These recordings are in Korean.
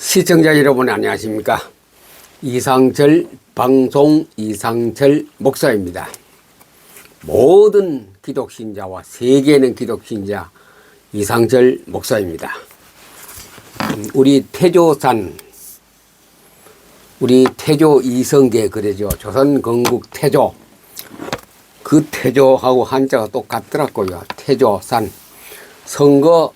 시청자 여러분 안녕하십니까. 이상철 방송 이상철 목사입니다. 모든 기독신자와 세계는 기독신자 이상철 목사입니다. 우리 태조산, 우리 태조 이성계 그러죠. 조선 건국 태조, 그 태조하고 한자가 똑같더라고요. 태조산. 선거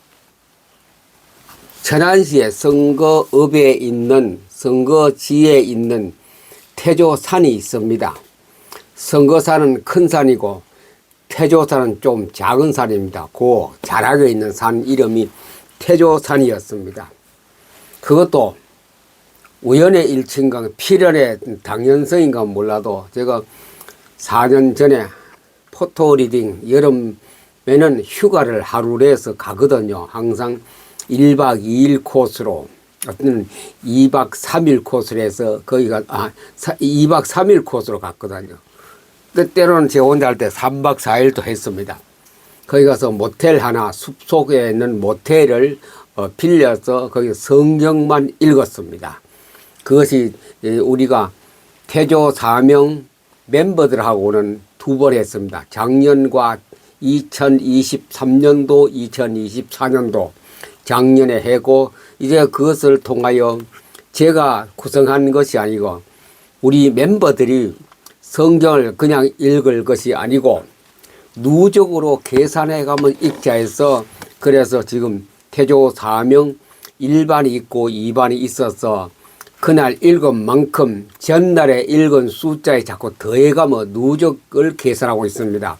천안시에 선거읍에 있는, 선거지에 있는 태조산이 있습니다. 선거산은 큰 산이고 태조산은 좀 작은 산입니다. 그 자락에 있는 산 이름이 태조산이었습니다. 그것도 우연의 일치인가 필연의 당연성인가 몰라도 제가 4년 전에 포토리딩 여름에는 휴가를 하루 내서 가거든요. 항상 1박 2일 코스로, 어떤 2박 3일 코스로 해서 거기가 2박 3일 코스로 갔거든요. 때로는 제가 혼자 할 때 3박 4일도 했습니다. 거기 가서 모텔 하나, 숲속에 있는 모텔을 빌려서 거기 성경만 읽었습니다. 그것이 우리가 태조 사명 멤버들하고는 2번 했습니다. 작년과 2023년도, 2024년도 작년에 했고, 이제 그것을 통하여 제가 구성한 것이 아니고 우리 멤버들이 성경을 그냥 읽을 것이 아니고 누적으로 계산해 가면 읽자 해서, 그래서 지금 태조 사명 1반이 있고 2반이 있어서 그날 읽은 만큼 전날에 읽은 숫자에 자꾸 더해가면 누적을 계산하고 있습니다.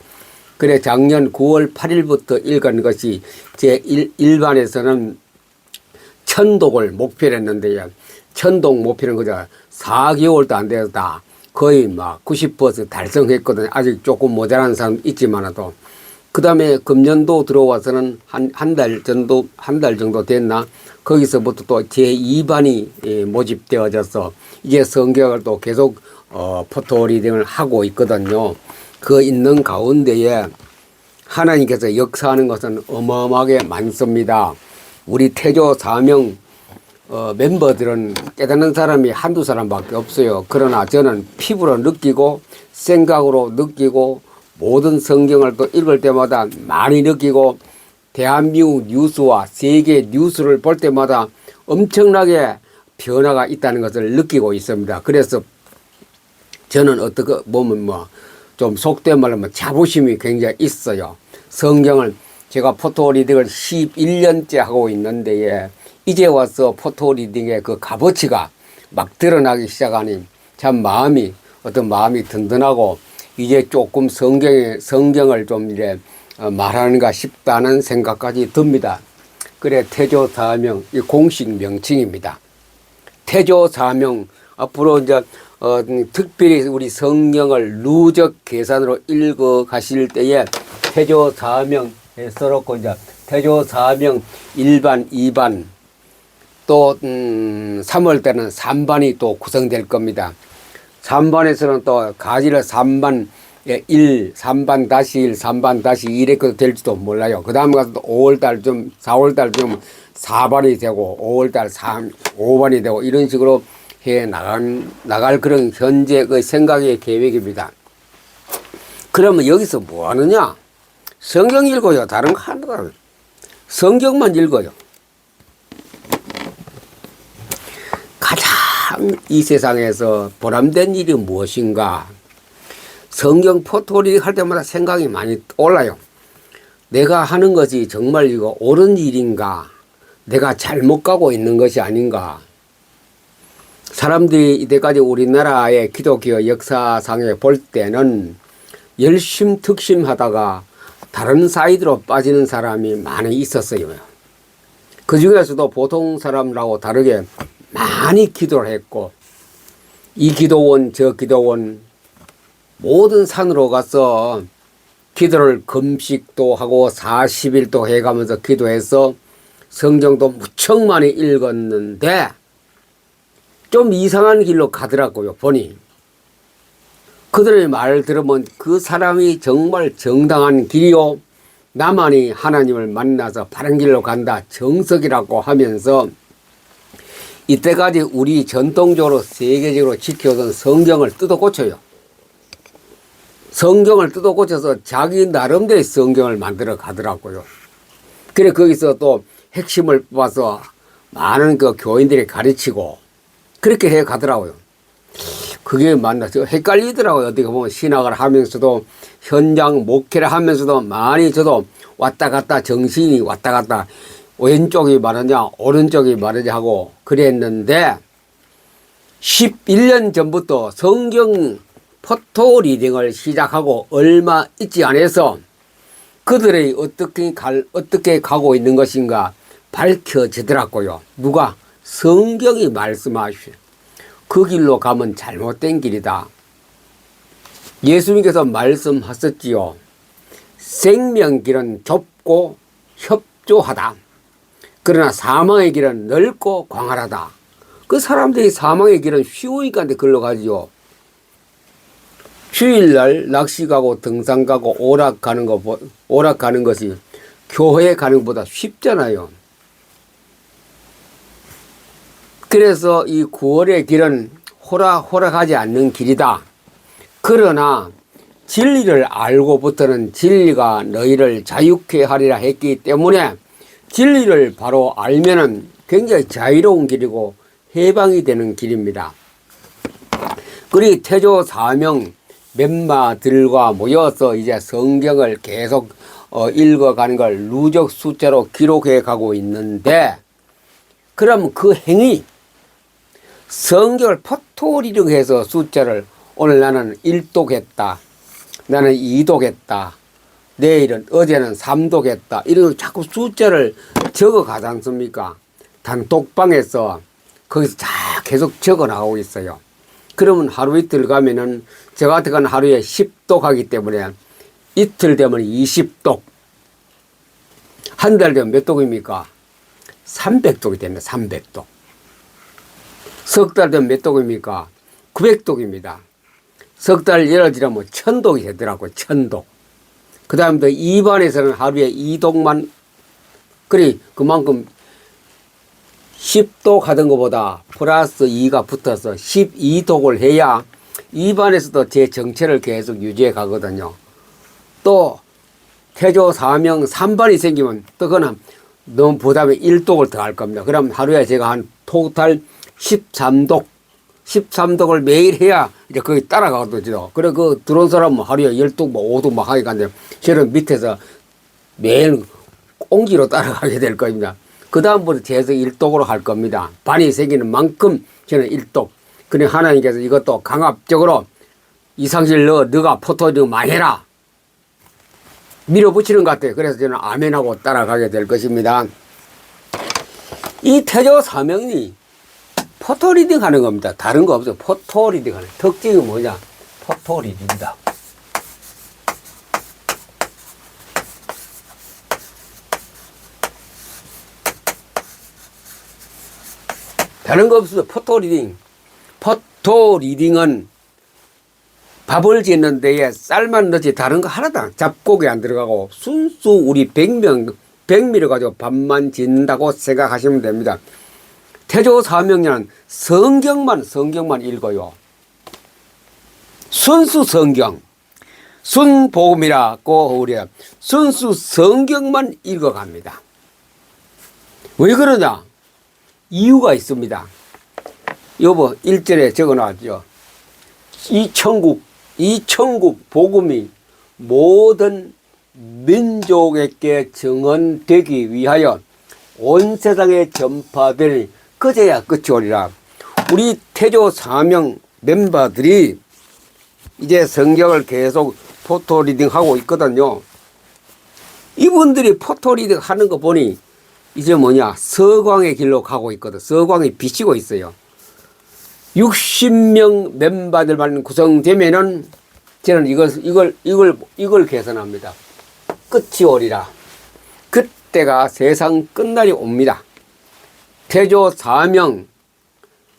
그래 작년 9월 8일부터 읽은 것이 제 1반에서는 천독을 목표로 했는데요. 천독 목표는 그저 4개월도 안 되었다. 거의 막 90% 달성했거든요. 아직 조금 모자란 사람 있지만도. 그 다음에 금년도 들어와서는 한 달 정도 됐나? 거기서부터 또 제2반이 모집되어져서 이제 성경을 또 계속 포토 리딩을 하고 있거든요. 그 있는 가운데에 하나님께서 역사하는 것은 어마어마하게 많습니다. 우리 태조 사명 멤버들은 깨닫는 사람이 한두 사람밖에 없어요. 그러나 저는 피부로 느끼고 생각으로 느끼고 모든 성경을 또 읽을 때마다 많이 느끼고 대한민국 뉴스와 세계 뉴스를 볼 때마다 엄청나게 변화가 있다는 것을 느끼고 있습니다. 그래서 저는 어떻게 보면 좀 속된 말로 자부심이 굉장히 있어요. 성경을 제가 포토 리딩을 11년째 하고 있는데 이제 와서 포토 리딩의 그 값어치가 막 드러나기 시작하니 참 마음이 든든하고 이제 조금 성경을 좀 이제 말하는가 싶다는 생각까지 듭니다. 그래 태조 사명 이 공식 명칭입니다. 태조 사명 앞으로 이제 특별히 우리 성경을 누적 계산으로 읽어 가실 때에 태조 사명 써놓고 이제 태조 사명 1반, 2반 또 3월 때는 3반이 또 구성될 겁니다. 3반에서는 또 가지를 3반 1, 3반 다시 1, 3반 다시 1 이렇게 될지도 몰라요. 그 다음에 가서 또 5월달 4월달 4반이 되고 5월달 5반이 되고 이런 식으로 해 나갈 그런 현재 그 생각의 계획입니다. 그러면 여기서 뭐 하느냐? 성경 읽어요. 다른 거 하나도 성경만 읽어요. 가장 이 세상에서 보람된 일이 무엇인가? 성경 포토리딩 할 때마다 생각이 많이 올라요. 내가 하는 것이 정말 이거 옳은 일인가? 내가 잘못 가고 있는 것이 아닌가? 사람들이 이때까지 우리나라의 기독교 역사상에 볼 때는 열심특심하다가 다른 사이드로 빠지는 사람이 많이 있었어요. 그 중에서도 보통 사람하고 다르게 많이 기도를 했고 이 기도원 저 기도원 모든 산으로 가서 기도를 금식도 하고 40일도 해가면서 기도해서 성경도 무척 많이 읽었는데 좀 이상한 길로 가더라고요. 보니 그들의 말을 들으면 그 사람이 정말 정당한 길이요 나만이 하나님을 만나서 바른 길로 간다 정석이라고 하면서 이때까지 우리 전통적으로 세계적으로 지켜오던 성경을 뜯어 고쳐요. 성경을 뜯어 고쳐서 자기 나름대로의 성경을 만들어 가더라고요. 그래 거기서 또 핵심을 뽑아서 많은 그 교인들이 가르치고 그렇게 해 가더라고요. 그게 맞나서 헷갈리더라고요. 어떻게 보면 신학을 하면서도 현장 목회를 하면서도 많이 저도 왔다 갔다 정신이 왔다 갔다 왼쪽이 말하냐 오른쪽이 말하냐 하고 그랬는데 11년 전부터 성경 포토 리딩을 시작하고 얼마 있지 않아서 그들이 어떻게 가고 있는 것인가 밝혀지더라고요. 누가? 성경이 말씀하시오. 그 길로 가면 잘못된 길이다. 예수님께서 말씀하셨지요. 생명길은 좁고 협조하다. 그러나 사망의 길은 넓고 광활하다. 그 사람들이 사망의 길은 쉬우니까 글로 가지요. 휴일날 낚시 가고 등산 가고 오락 가는 것이 교회에 가는 것보다 쉽잖아요. 그래서 이 9월의 길은 호락호락하지 않는 길이다. 그러나 진리를 알고부터는 진리가 너희를 자유케 하리라 했기 때문에 진리를 바로 알면은 굉장히 자유로운 길이고 해방이 되는 길입니다. 그리고 태조 사명 멤버들과 모여서 이제 성경을 계속 읽어가는 걸 누적 숫자로 기록해 가고 있는데 그럼 그 행위 성경을 포토리딩해서 숫자를 오늘 나는 1독했다. 나는 2독했다. 내일은 어제는 3독했다. 이런 자꾸 숫자를 적어 가지 않습니까? 단톡방에서 거기서 다 계속 적어 나가고 있어요. 그러면 하루 이틀 가면은 저 같은 건 하루에 10독 하기 때문에 이틀 되면 20독. 한 달 되면 몇 독입니까? 300독이 됩니다. 300독. 석 달 되면 몇 독입니까? 900독입니다. 석 달 열어지려면 1000독이 되더라고요. 1000독. 그 다음에 입안에서는 하루에 2독만, 그만큼 10독 하던 것보다 플러스 2가 붙어서 12독을 해야 입안에서도 제 정체를 계속 유지해 가거든요. 또 태조 사명 3반이 생기면 또 그거는 너무 부담에 1독을 더 할 겁니다. 그럼 하루에 제가 한 토탈 13독을 매일 해야 이제 거기 따라가거든요. 그래, 들어온 사람은 하루에 10독, 5독 막 하니까 저는 밑에서 매일 옹기로 따라가게 될 겁니다. 그다음부터 계속 1독으로 할 겁니다. 반이 생기는 만큼 저는 1독. 그래, 하나님께서 이것도 강압적으로 이상실 너가 포토리딩 많이 해라. 밀어붙이는 것 같아요. 그래서 저는 아멘하고 따라가게 될 것입니다. 이 태조 사명이 포토리딩 하는 겁니다. 다른 거 없어요. 포토리딩 하는 특징이 뭐냐? 포토리딩이다. 다른 거 없어요. 포토리딩. 포토리딩은 밥을 짓는 데에 쌀만 넣지 다른 거 하나도 잡곡이 안 들어가고 순수 우리 백미를 가지고 밥만 짓는다고 생각하시면 됩니다. 태조 사명자는 성경만 읽어요. 순수 성경, 순복음이라고 우리가 순수 성경만 읽어갑니다. 왜 그러냐? 이유가 있습니다. 여보 1절에 적어놨죠. 이 천국 복음이 모든 민족에게 증언되기 위하여 온 세상에 전파되니 그제야 끝이 오리라. 우리 태조 사명 멤버들이 이제 성경을 계속 포토리딩 하고 있거든요. 이분들이 포토리딩 하는 거 보니 이제 서광의 길로 가고 있거든. 서광이 비치고 있어요. 60명 멤버들만 구성되면은 저는 이걸 계산합니다. 끝이 오리라. 그때가 세상 끝날이 옵니다. 태조 사명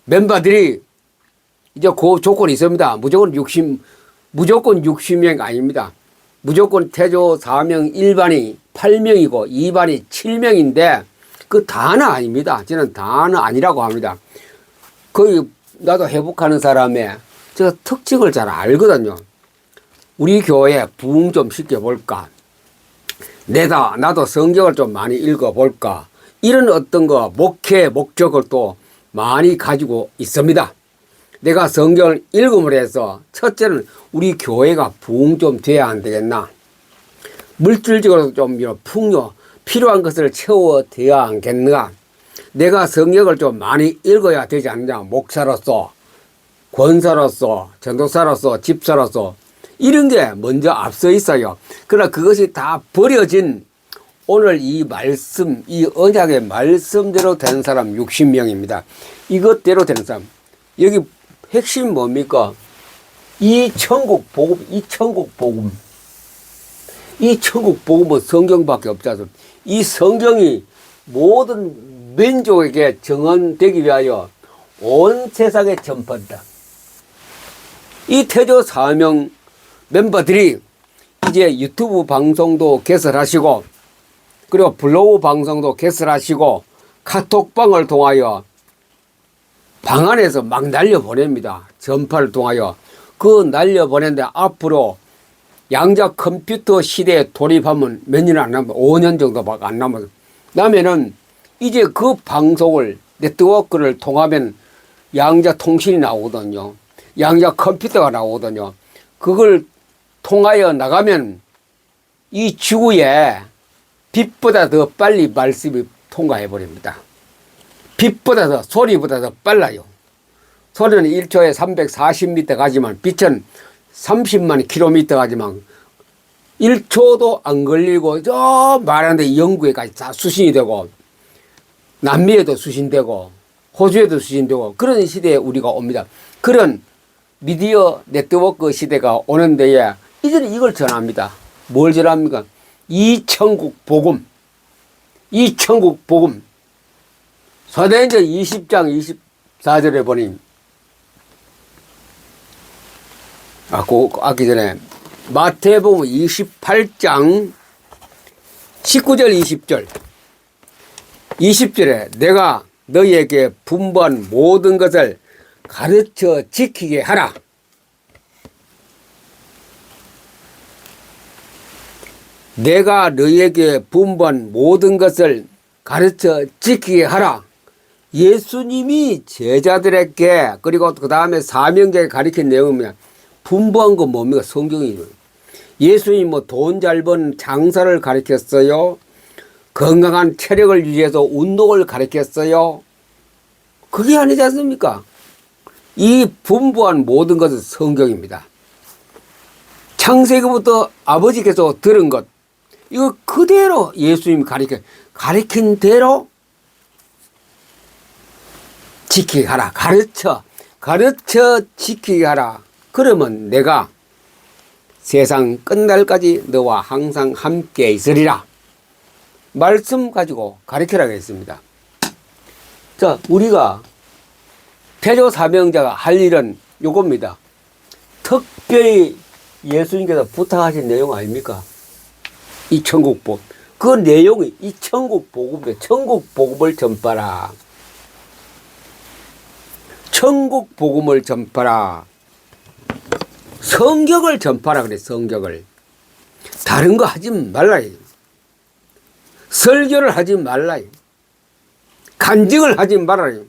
멤버들이 이제 그 조건이 있습니다. 무조건 60명 아닙니다. 무조건 태조 사명 1반이 8명이고 2반이 7명인데 그 다는 아닙니다. 저는 다는 아니라고 합니다. 거의 나도 회복하는 사람의 저 특징을 잘 알거든요. 우리 교회 부흥 좀 시켜볼까? 나도 성경을 좀 많이 읽어볼까? 이런 어떤 거 목회 목적을 또 많이 가지고 있습니다. 내가 성경을 읽음으로 해서 첫째는 우리 교회가 부흥 좀 돼야 안 되겠나? 물질적으로 좀 풍요 필요한 것을 채워돼야 않겠는가? 내가 성경을 좀 많이 읽어야 되지 않느냐? 목사로서, 권사로서, 전도사로서, 집사로서 이런 게 먼저 앞서 있어요. 그러나 그것이 다 버려진 오늘 이 말씀, 이 언약의 말씀대로 되는 사람 60명입니다. 이것대로 되는 사람. 여기 핵심 뭡니까? 이 천국 복음, 이 천국 복음. 이 천국 복음은 성경밖에 없지 않습니까? 이 성경이 모든 민족에게 정언되기 위하여 온 세상에 전파한다. 이 태조 사명 멤버들이 이제 유튜브 방송도 개설하시고 그리고 블로그 방송도 개설하시고 카톡방을 통하여 방 안에서 막 날려보냅니다. 전파를 통하여 그 날려보냈는데 앞으로 양자 컴퓨터 시대에 돌입하면 몇 년 안 남아 5년 정도밖에 안 남아서 나면은 이제 그 방송을 네트워크를 통하면 양자 통신이 나오거든요. 양자 컴퓨터가 나오거든요. 그걸 통하여 나가면 이 지구에 빛보다 더 빨리 말씀이 통과해 버립니다. 빛보다 더, 소리보다 더 빨라요. 소리는 1초에 340m 가지만 빛은 30만 킬로미터 가지만 1초도 안 걸리고 저 말하는데 영국에까지 다 수신이 되고 남미에도 수신되고 호주에도 수신되고 그런 시대에 우리가 옵니다. 그런 미디어 네트워크 시대가 오는 데에 이제는 이걸 전합니다. 뭘 전합니까? 이 천국 복음. 이 천국 복음. 사도행전 20장 24절에 보니 아기 전에 마태복음 28장 19절 20절 20절에 내가 너희에게 분부한 모든 것을 가르쳐 지키게 하라. 내가 너희에게 분부한 모든 것을 가르쳐 지키게 하라. 예수님이 제자들에게 그리고 그 다음에 사명자에게 가르친 내용은 분부한 건 뭡니까? 성경이에요. 예수님이 뭐 돈 잘 번 장사를 가르쳤어요. 건강한 체력을 유지해서 운동을 가르쳤어요. 그게 아니지 않습니까? 이 분부한 모든 것은 성경입니다. 창세기부터 아버지께서 들은 것 이거 그대로 예수님이 가르친 대로 지키게 하라. 가르쳐 지키게 하라. 그러면 내가 세상 끝날까지 너와 항상 함께 있으리라. 말씀 가지고 가르치라고 했습니다. 자, 우리가 태조 사명자가 할 일은 요겁니다. 특별히 예수님께서 부탁하신 내용 아닙니까? 이 천국 복음. 그 내용이 이 천국 복음이에요. 천국 복음을 전파라. 천국 복음을 전파라. 성경을 전파라 그래. 성경을. 다른 거 하지 말라요. 설교를 하지 말라요. 간증을 하지 말아요.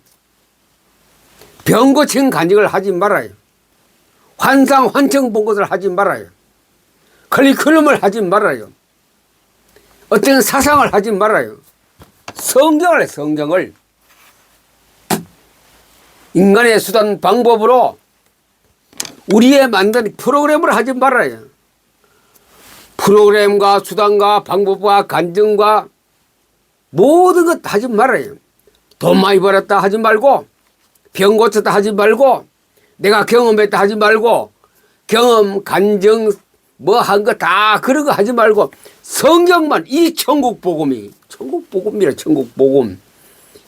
병 고친 간증을 하지 말아요. 환상 환청 본 것을 하지 말아요. 커리큘럼을 하지 말아요. 어떤 사상을 하지 말아요. 성경을 해. 성경을. 인간의 수단 방법으로 우리의 만든 프로그램을 하지 말아요. 프로그램과 수단과 방법과 간증과 모든 것 하지 말아요. 돈 많이 벌었다 하지 말고 병 고쳤다 하지 말고 내가 경험했다 하지 말고 경험, 간증 뭐 한 거 다 그런 거 하지 말고 성경만 이 천국 복음이 천국 복음이라 천국 복음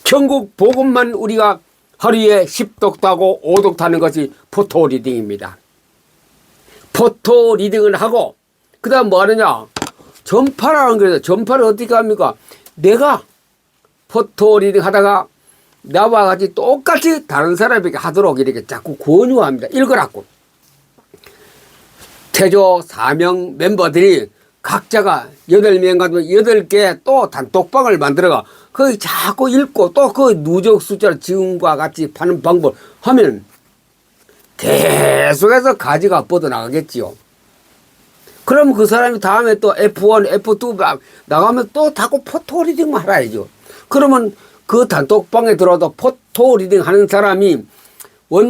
천국 복음만 우리가 하루에 10독도 하고 5독도 하는 것이 포토 리딩입니다. 포토 리딩을 하고 그 다음 뭐 하느냐 전파라는 거예요. 전파를 어떻게 합니까? 내가 포토 리딩 하다가 나와 같이 똑같이 다른 사람에게 하도록 이렇게 자꾸 권유합니다. 읽으라고. 태조 4명 멤버들이 각자가 8명과 8개 또 단톡방을 만들어가 거기 자꾸 읽고 또 그 누적 숫자를 지금과 같이 파는 방법을 하면 계속해서 가지가 뻗어나가겠지요. 그럼 그 사람이 다음에 또 F1, F2 나가면 또 자꾸 포토 리딩만 하라야죠. 그러면 그 단톡방에 들어도 포토 리딩 하는 사람이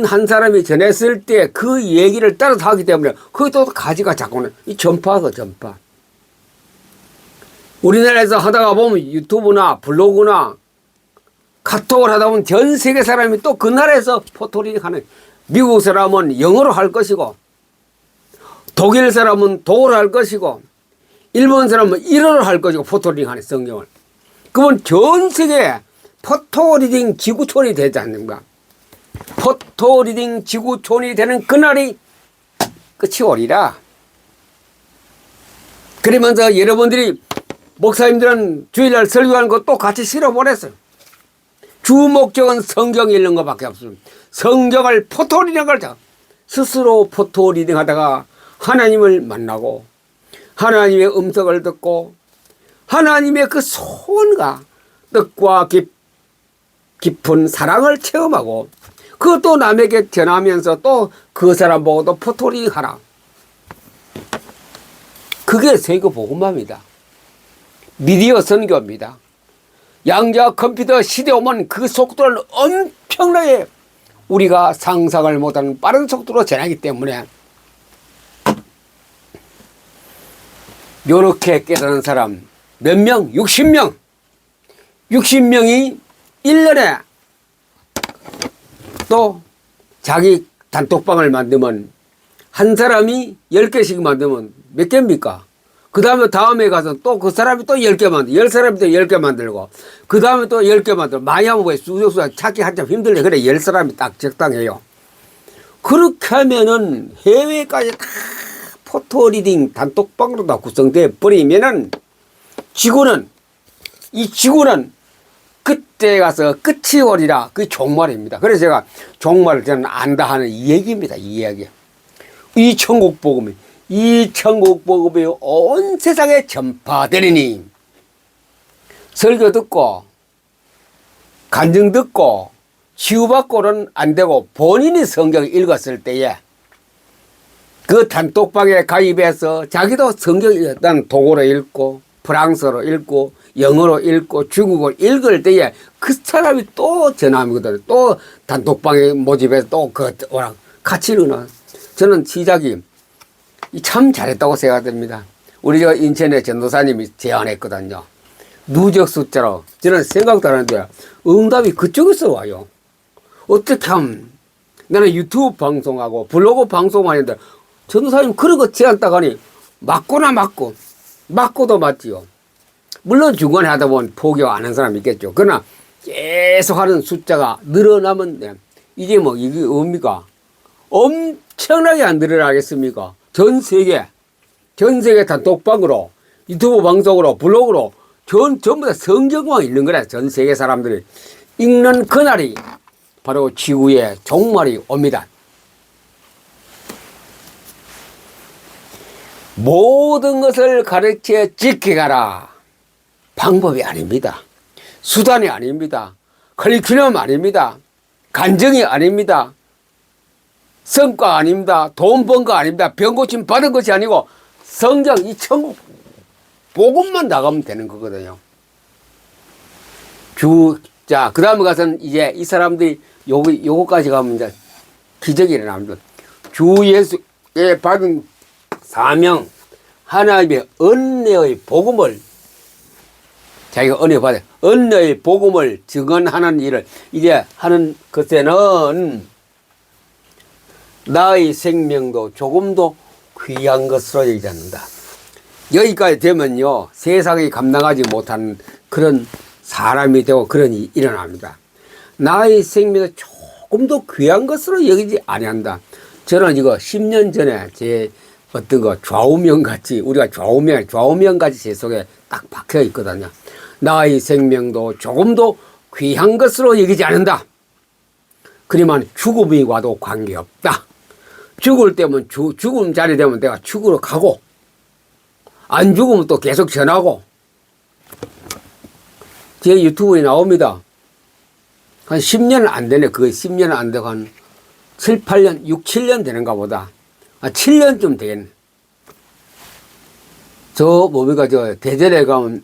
한 사람이 전했을 때 그 얘기를 따라서 하기 때문에 거기 또 가지가 자꾸는 이 전파가 전파. 우리나라에서 하다가 보면 유튜브나 블로그나 카톡을 하다 보면 전 세계 사람이 또 그 나라에서 포토 리딩 하는, 미국 사람은 영어로 할 것이고 독일 사람은 독어로 할 것이고 일본 사람은 일어로 할 것이고 포토 리딩 하는 성경을. 그러면 전 세계 포토 리딩 지구촌이 되지 않는가. 포토 리딩 지구촌이 되는 그날이 끝이 오리라. 그러면서 여러분들이 목사님들은 주일날 설교하는 것도 같이 실어보냈어요. 주 목적은 성경 읽는 것밖에 없습니다. 성경을 포토 리딩 하자. 스스로 포토 리딩 하다가 하나님을 만나고 하나님의 음성을 듣고 하나님의 그 소원과 뜻과 깊은 사랑을 체험하고 그것도 남에게 전하면서 또 그 사람 보고도 포토 리딩 하라. 그게 세계 복음화입니다. 미디어 선교입니다. 양자 컴퓨터 시대 오면 그 속도를 엄청나게 우리가 상상을 못하는 빠른 속도로 전하기 때문에 요렇게 깨달은 사람 몇 명? 60명. 60명이 1년에 또 자기 단톡방을 만들면 한 사람이 10개씩 만들면 몇 개입니까? 그 다음에 가서 또 그 사람이 또 10개 만들고 10사람이 또 10개 만들고 그 다음에 또 10개 만들고 많이 하면 왜 수적수가 찾기 한참 힘들래. 그래 10사람이 딱 적당해요. 그렇게 하면은 해외까지 다 포토 리딩 단톡방으로 다 구성되어 버리면은 이 지구는 그때 가서 끝이 오리라. 그게 종말입니다. 그래서 제가 종말을 저는 안다 하는 이 얘기입니다. 이 이야기. 이 천국 복음이 온 세상에 전파되리니 설교 듣고 간증 듣고 치유받고는 안 되고 본인이 성경을 읽었을 때에 그 단톡방에 가입해서 자기도 성경을 일단 독어로 읽고 프랑스어로 읽고 영어로 읽고 중국어로 읽을 때에 그 사람이 또 전함이거든요. 또 단톡방에 모집해서 또 그거랑 같이 읽는. 저는 시작이 참 잘했다고 생각됩니다. 우리 저 인천의 전도사님이 제안했거든요. 누적 숫자로. 저는 생각도 안 하는데 응답이 그쪽에서 와요. 어떻게 하면 나는 유튜브 방송하고 블로그 방송하는데 전도사님 그런 거 제안 딱 하니 맞고도 맞지요. 물론 중간에 하다 보면 포기 안 한 사람이 있겠죠. 그러나 계속 하는 숫자가 늘어나면 돼. 이게 뭐 이게 뭡니까? 엄청나게 안 늘어나겠습니까? 전 세계 단톡방으로 유튜브 방송으로 블로그로 전부 다 성경만 읽는 거라. 전 세계 사람들이 읽는 그날이 바로 지구의 종말이 옵니다. 모든 것을 가르쳐 지켜가라. 방법이 아닙니다. 수단이 아닙니다. 커리큘럼 아닙니다. 간증이 아닙니다. 성과 아닙니다. 돈 번 거 아닙니다. 병 고침 받은 것이 아니고 성경 이 천국 복음만 나가면 되는 거거든요. 자, 그 다음에 가서는 이제 이 사람들이 요거까지 가면 이제 기적이 일어납니다. 주 예수의 받은 사명, 하나님의 은혜의 복음을 자기가 은혜 받아 은혜의 복음을 증언하는 일을 이제 하는 것에는 나의 생명도 조금도 귀한 것으로 여기지 않는다. 여기까지 되면요 세상이 감당하지 못하는 그런 사람이 되고 그런 일이 일어납니다. 나의 생명도 조금도 귀한 것으로 여기지 아니한다. 저는 이거 10년 전에 제 어떤 거 좌우명 같이 우리가 좌우명 같이 제 속에 딱 박혀 있거든요. 나의 생명도 조금도 귀한 것으로 여기지 않는다. 그러면 죽음이 와도 관계없다. 죽을 때면 죽음 자리 되면 내가 죽으러 가고, 안 죽으면 또 계속 전하고. 제 유튜브에 나옵니다. 한 10년 안 되네. 그게 10년 안 되고 한 7, 8년, 6, 7년 되는가 보다. 7년쯤 되겠네. 저 뭡니까, 저 대전에 가면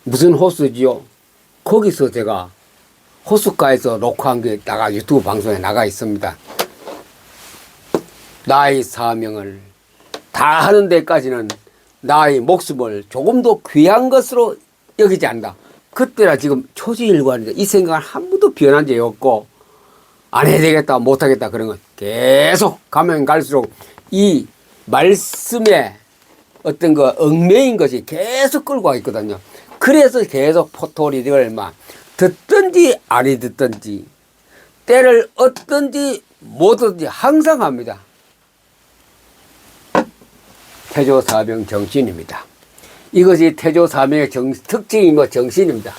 무슨 호수지요? 거기서 제가 호숫가에서 녹화한 게 나가 유튜브 방송에 나가 있습니다. 나의 사명을 다 하는 데까지는 나의 목숨을 조금도 귀한 것으로 여기지 않는다. 그때나 지금 초지일관인데 이 생각은 한 번도 변한 적이 없고, 안 해야 되겠다, 못 하겠다 그런 건 계속 가면 갈수록 이 말씀에 어떤 그 얽매인 것이 계속 끌고 가 있거든요. 그래서 계속 포토리딩을 막 듣든지 아니 듣든지 때를 얻든지 못 얻든지 항상 합니다. 태조사명 정신입니다. 이것이 태조사명의 특징이 정신입니다.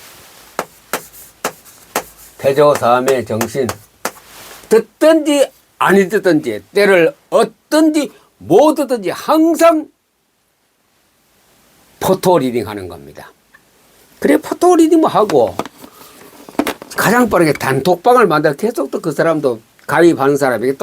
태조사명의 정신. 듣든지 아니 듣든지 때를 얻든지 못 얻든지 항상 포토리딩 하는 겁니다. 그래 포토리딩 하고 가장 빠르게 단톡방을 만들어 계속 또 그 사람도 가입하는 사람에게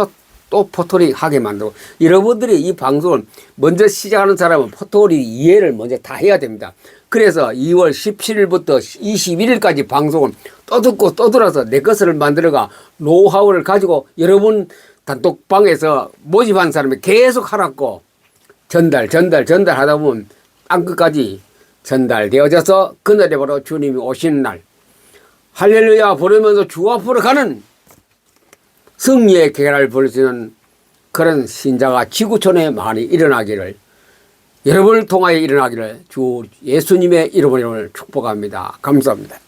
또 포토리 하게 만들고, 여러분들이 이 방송을 먼저 시작하는 사람은 포토리 이해를 먼저 다 해야 됩니다. 그래서 2월 17일부터 21일까지 방송을 또 듣고 또 들어서 내 것을 만들어가 노하우를 가지고 여러분 단톡방에서 모집한 사람이 계속 하라고 전달하다 보면 땅끝까지 전달되어져서 그날에 바로 주님이 오시는 날 할렐루야 부르면서 주 앞으로 가는 승리의 계략을 벌이는 그런 신자가 지구촌에 많이 일어나기를, 여러분을 통하여 일어나기를 주 예수님의 이름으로 축복합니다. 감사합니다.